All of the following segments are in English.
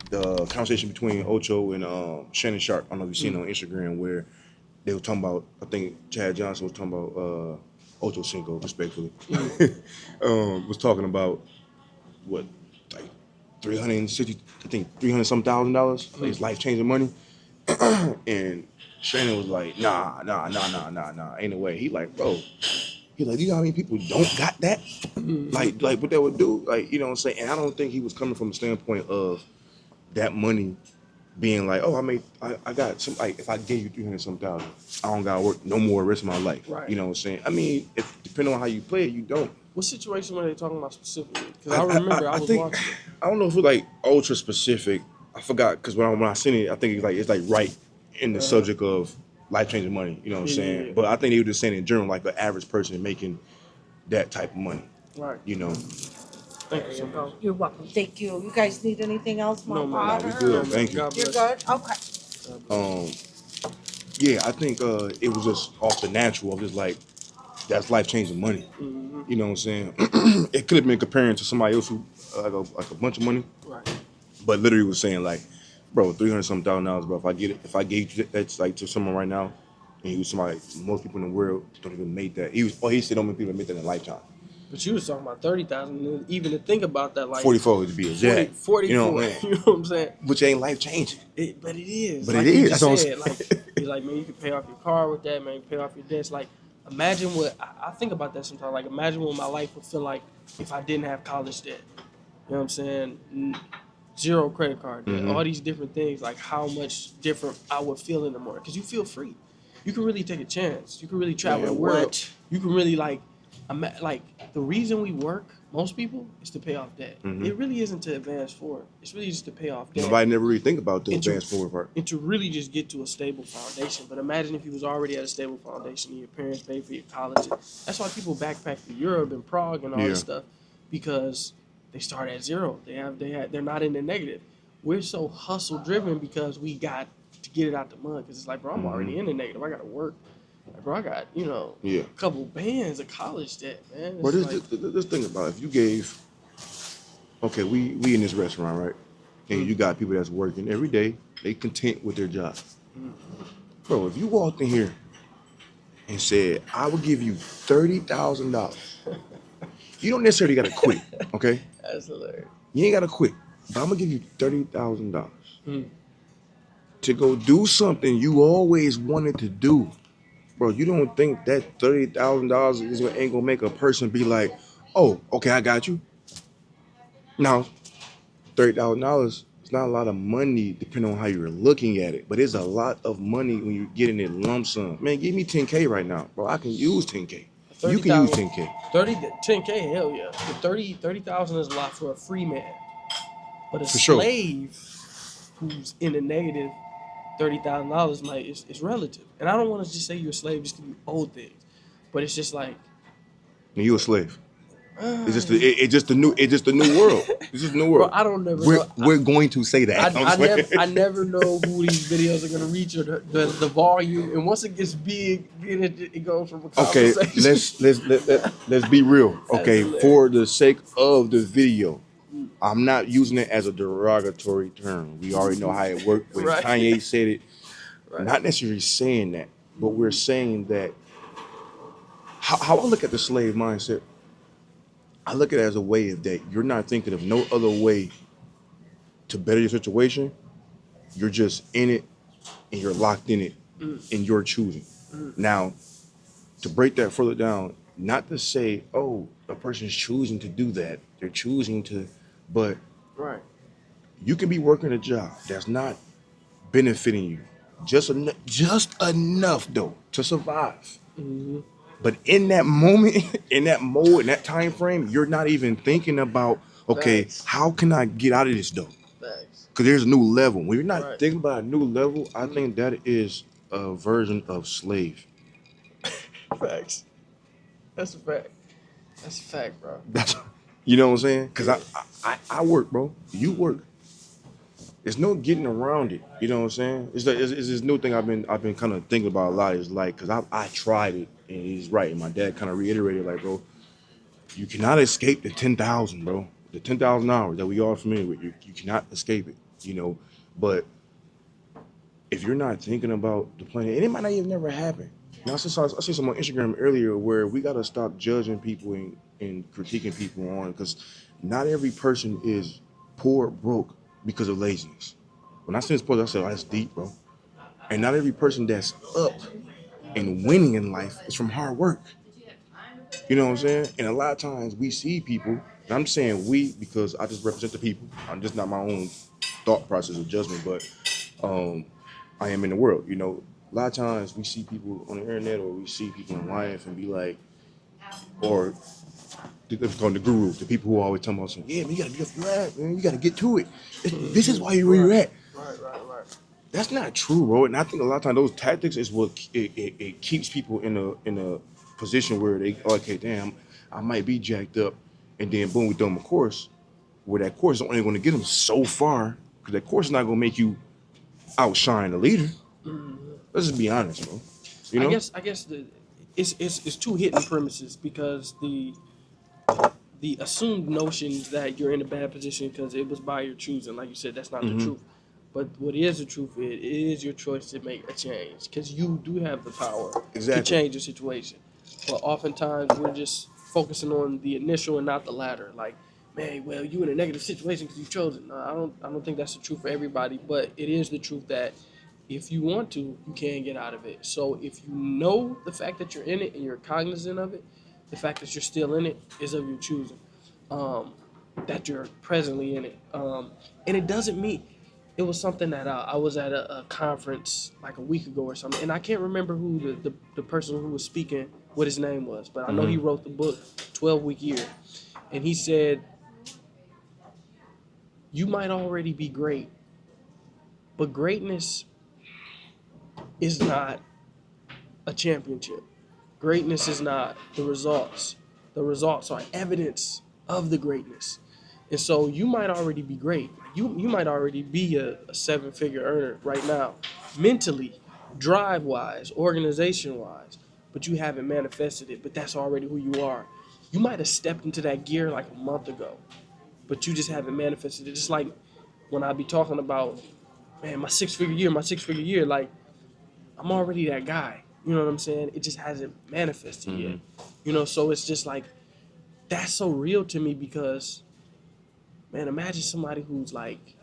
the conversation between Ocho and Shannon Sharp. I don't know if you've seen it on Instagram where they were talking about. I think Chad Johnson was talking about Ocho Cinco, respectfully. Was talking about what like 360, I think 300 some $1,000. It's life changing money. And Shannon was like, nah, ain't no way. He like, bro. He like, you know how many people don't got that? Like what that would do? Like, you know what I'm saying? And I don't think he was coming from the standpoint of that money being like, oh, I got some, like, if I gave you 300 some thousand, I don't gotta work no more the rest of my life. Right. You know what I'm saying? I mean, if depending on how you play it, you don't. What situation were they talking about specifically? Because I remember I was think, watching it. I don't know if it was like ultra specific. I forgot because when I seen it, I think it's like right in the subject of life changing money. You know what I'm saying? Yeah. But I think they were just saying in general, like the average person making that type of money. Right. You know. Thank you so much. You're welcome. Thank you. You guys need anything else? More No, man. water? We good. Thank you. God You're bless. good? Okay. Yeah, I think it was just off the natural of just like that's life changing money. Mm-hmm. You know what I'm saying? It could have been comparing to somebody else who like a bunch of money, Right. but literally was saying like, bro, 300 some $1,000, bro. If I gave you that's like to someone right now, and he was somebody most people in the world don't even make that. He said don't many people make that in a lifetime. But you was talking about 30,000, and even to think about that, like 44 to be exact. 44. You know what I mean? You know what I'm saying? Which ain't life changing. But it is. But like it you is. just That's what I'm said, saying. like, you're like, man, you can pay off your car with that, man. You can pay off your debts. Like, imagine what I think about that sometimes. Like, imagine what my life would feel like if I didn't have college debt. You know what I'm saying? Zero credit card debt. All these different things. Like, how much different I would feel in the morning. Because you feel free. You can really take a chance. You can really travel the world. You can really like the reason we work, most people, is to pay off debt. It really isn't to advance forward. It's really just to pay off debt. Nobody never really think about the advance forward part. And to really just get to a stable foundation. But imagine if you was already at a stable foundation and your parents paid for your college. That's why people backpack to Europe and Prague and all this stuff, because they start at zero. They're not in the negative. We're so hustle driven because we got to get it out the mud. Because it's like, bro, I'm already in the negative. I got to work. Like, bro, I got, a couple bands of college debt, man. But this thing about it, if you gave, okay, we in this restaurant, right? And you got people that's working every day, they content with their job. Bro, if you walked in here and said, I will give you $30,000, you don't necessarily got to quit, okay? That's hilarious. You ain't got to quit, but I'm going to give you $30,000 to go do something you always wanted to do. Bro, you don't think that $30,000 ain't gonna make a person be like, oh, okay, I got you. Now, $30,000 is not a lot of money depending on how you're looking at it, but it's a lot of money when you're getting it lump sum. Man, give me 10K right now, bro. I can use 10K. You can use 10K. 10K, hell yeah. But 30,000 is a lot for a free man. But a For sure. slave who's in the negative, $30,000 is relative. And I don't want to just say you're a slave just because you owe things, but it's just like, And you a slave. It's just the new world. It's just the new world. bro, I don't never know. We're going to say that. I never know who these videos are gonna reach or the volume. And once it gets big, then it goes from a Okay, conversation. let's be real. Okay, hilarious. for the sake of the video, I'm not using it as a derogatory term. We already know how it worked when Right. Kanye said it. Right. Not necessarily saying that, but we're saying that how I look at the slave mindset, I look at it as a way of that you're not thinking of no other way to better your situation. You're just in it and you're locked in it and you're choosing. Now, to break that further down, not to say, oh, a person's choosing to do that. They're choosing to, but Right. you can be working a job that's not benefiting you just enough though to survive. But in that moment, in that mode, in that time frame, you're not even thinking about, okay, Facts. how can I get out of this though? Thanks. Because there's a new level. When you're not Right. thinking about a new level, I think that is a version of slave. Facts. That's a fact. That's a fact, bro. That's, you know what I'm saying? Because I work, bro. You work. There's no getting around it. You know what I'm saying? It's this new thing I've been kind of thinking about a lot. Is like, because I tried it and he's right. And my dad kind of reiterated, like, bro, you cannot escape the 10,000, bro. The 10,000 hours that we all familiar with. You cannot escape it. you know. But if you're not thinking about the planet, and it might not even never happen. Now, I see some on Instagram earlier where we gotta stop judging people and critiquing people on because not every person is poor, broke because of laziness. When I see this post, I said, "Oh, that's deep, bro." And not every person that's up and winning in life is from hard work. You know what I'm saying? And a lot of times we see people, and I'm saying we because I just represent the people. I'm just not my own thought process of judgment, but um, I am in the world. You know, a lot of times we see people on the internet or we see people in life and be like, or they're called the guru, the people who always talking about something. Yeah, man, you gotta get up your ass, man. You gotta get to it. This is why you're where you're at. Right. That's not true, bro. And I think a lot of times those tactics is what it keeps people in a position where they okay, damn, I might be jacked up, and then boom, we throw them a course where that course is only going to get them so far because that course is not going to make you outshine the leader. Let's just be honest, bro. You know? I guess it's two hidden premises because the assumed notions that you're in a bad position because it was by your choosing, like you said, that's not the truth. But what is the truth? It is your choice to make a change because you do have the power Exactly. to change the situation. But oftentimes we're just focusing on the initial and not the latter. Like, man, well, you in a negative situation because you chose it. No, I don't think that's the truth for everybody. But it is the truth that if you want to, you can get out of it. So if you know the fact that you're in it and you're cognizant of it, the fact that you're still in it is of your choosing. That you're presently in it. And it doesn't mean it was something that I was at a conference like a week ago or something, and I can't remember who the person who was speaking, what his name was, but I know he wrote the book 12-Week Year, and he said, you might already be great, but greatness is not a championship. Greatness is not the results. The results are evidence of the greatness. And so you might already be great. You might already be a 7-figure earner right now, mentally, drive wise, organization wise, but you haven't manifested it. But that's already who you are. You might have stepped into that gear like a month ago, but you just haven't manifested it. Just like when I be talking about, man, my 6-figure year, like I'm already that guy. You know what I'm saying? It just hasn't manifested yet. You know, so it's just like that's so real to me because, man, imagine somebody who's like,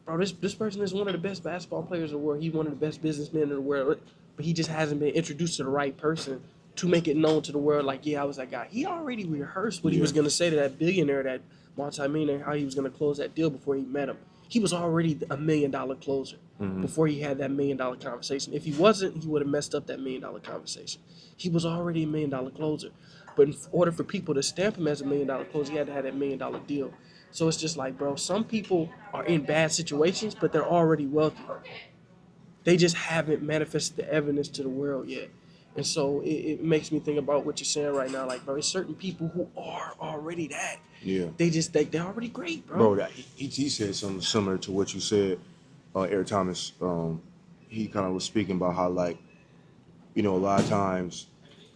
bro, this person is one of the best basketball players in the world. He's one of the best businessmen in the world, but he just hasn't been introduced to the right person to make it known to the world. Like, yeah, I was that guy. He already rehearsed what he was gonna say to that billionaire, that multi-millionaire, how he was gonna close that deal before he met him. He was already $1 million closer before he had that $1 million conversation. If he wasn't, he would have messed up that $1 million conversation. He was already $1 million closer. But in order for people to stamp him as $1 million closer, he had to have that $1 million deal. So it's just like, bro, some people are in bad situations, but they're already wealthy. They just haven't manifested the evidence to the world yet. And so it makes me think about what you're saying right now. Like, bro, there's certain people who are already that. Yeah. They're already great, bro. Bro, he said something similar to what you said, Eric Thomas. He kind of was speaking about how, like, you know, a lot of times,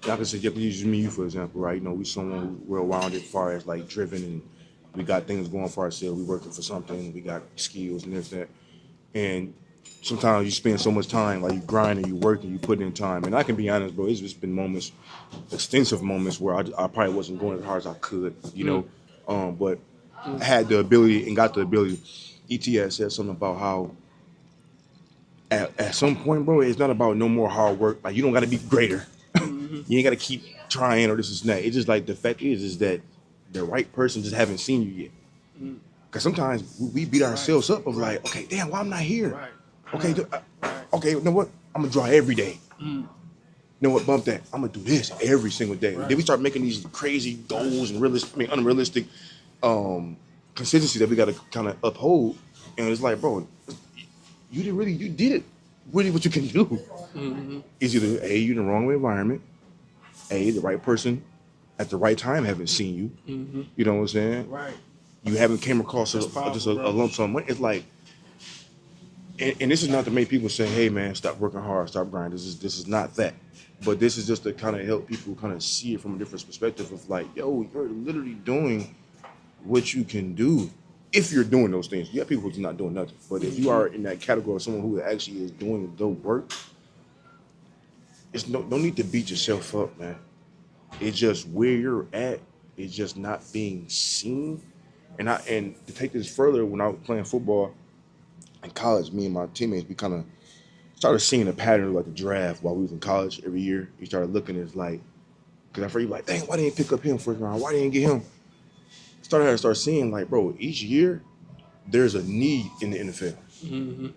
like I said, you use me, for example, right? You know, we someone who's well-rounded as far as, like, driven, and we got things going for ourselves. We working for something. We got skills and this, that. And sometimes you spend so much time, like, you grinding, you working, you putting in time. And I can be honest, bro, it's just been moments, extensive moments where I probably wasn't going as hard as I could, you know. But I had the ability and got the ability. ETS said something about how at some point, bro, it's not about no more hard work. Like, you don't got to be greater. You ain't got to keep trying or this and that. It's just like the fact is that the right person just haven't seen you yet. Because sometimes we beat ourselves up of like, okay, damn, why I'm not here? Right. Okay, okay, you know what? I'm gonna draw every day. You know what? Bump that. I'm gonna do this every single day. Then we start making these crazy goals and unrealistic consistency that we gotta kind of uphold. And it's like, bro, you did it. Really, what you can do is either A, you're in the wrong environment, A, the right person at the right time haven't seen you. You know what I'm saying? Right. You haven't came across just a lump sum money. It's like, and this is not to make people say, hey man, stop working hard, stop grinding. This is not that. But this is just to kind of help people kind of see it from a different perspective of like, yo, you're literally doing what you can do. if you're doing those things. You have people who's not doing nothing. But if you are in that category of someone who actually is doing the work, it's no need to beat yourself up, man. It's just where you're at is just not being seen. And to take this further, when I was playing football in college, me and my teammates, we kind of started seeing a pattern of like the draft while we was in college every year. We started looking at like, because at first you like, dang, why didn't pick up him first round? Why didn't get him? Start seeing like, bro, each year there's a need in the NFL. Mm-hmm.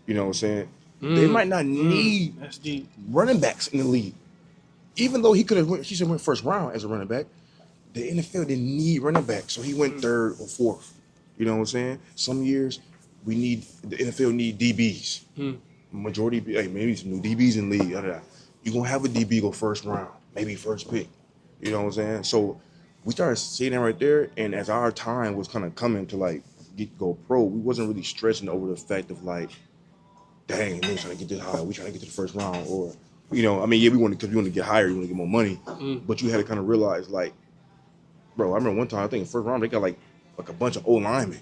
You know what I'm saying? They might not need That's deep. running backs in the league. Even though he should went first round as a running back, the NFL didn't need running backs, so he went third or fourth. You know what I'm saying? Some years the NFL need DBs. Majority, hey, maybe some new DBs in the league. You're gonna have a DB go first round, maybe first pick. You know what I'm saying? So we started seeing that right there, and as our time was kind of coming to like go pro, we wasn't really stressing over the fact of like, dang, we're trying to get this high, we trying to get to the first round, or I mean, yeah, we want to get higher, we want to get more money, but you had to kind of realize like, bro, I remember one time I think in the first round they got like a bunch of old linemen,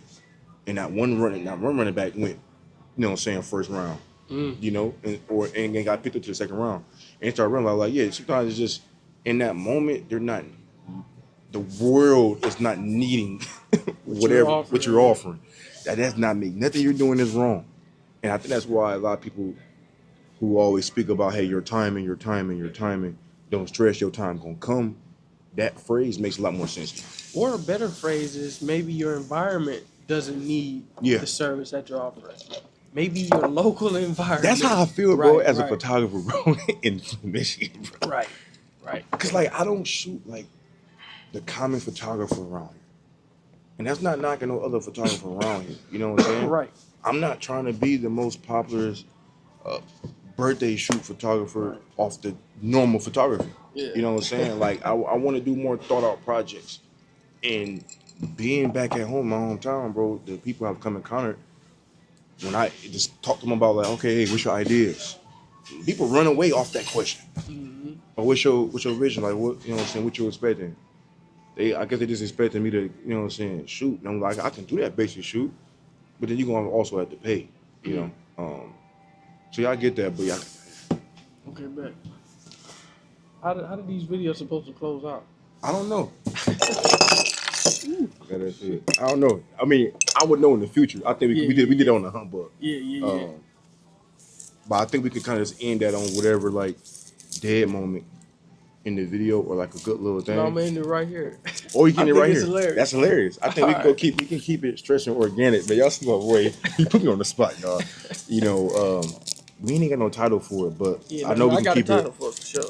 and that one running back went, you know what I'm saying, first round, you know, and got picked up to the second round, and started realizing like, yeah, sometimes it's just in that moment the world is not needing what you're offering. That does not make nothing you're doing is wrong. And I think that's why a lot of people who always speak about, hey, your timing, don't stress, your time gonna come. That phrase makes a lot more sense. Or a better phrase is maybe your environment doesn't need the service that you're offering. Maybe your local environment. That's how I feel, bro, as a photographer, bro, in Michigan, bro. Right. Because, like, I don't shoot, like, the common photographer around here. And that's not knocking no other photographer around here. You know what I'm saying? Right. I'm not trying to be the most popular birthday shoot photographer off the normal photography. Yeah. You know what I'm saying? Like, I want to do more thought out projects. And being back at home, my hometown, bro, the people I've come encountered, when I just talk to them about like, okay, hey, what's your ideas? People run away off that question. Or what's your vision? Like, what, you know what I'm saying? What you expecting? I guess they just expecting me to, you know what I'm saying, shoot. And I'm like, I can do that basic shoot, but then you're gonna also have to pay, you know. So yeah, I get that, but yeah. Okay, bet. How did these videos supposed to close out? I don't know. Yeah, that's it. I don't know. I mean, I would know in the future. I think we did it on the humbug. Yeah. But I think we could kind of just end that on whatever like dead moment in the video or like a good little thing. No, I'm ending it right here. Or you can end it right here. Hilarious. That's hilarious. I think we can keep it stretching organic. But y'all see my way. He put me on the spot, y'all. You know, we ain't got no title for it, but I know we can keep it. I got a title for it for sure.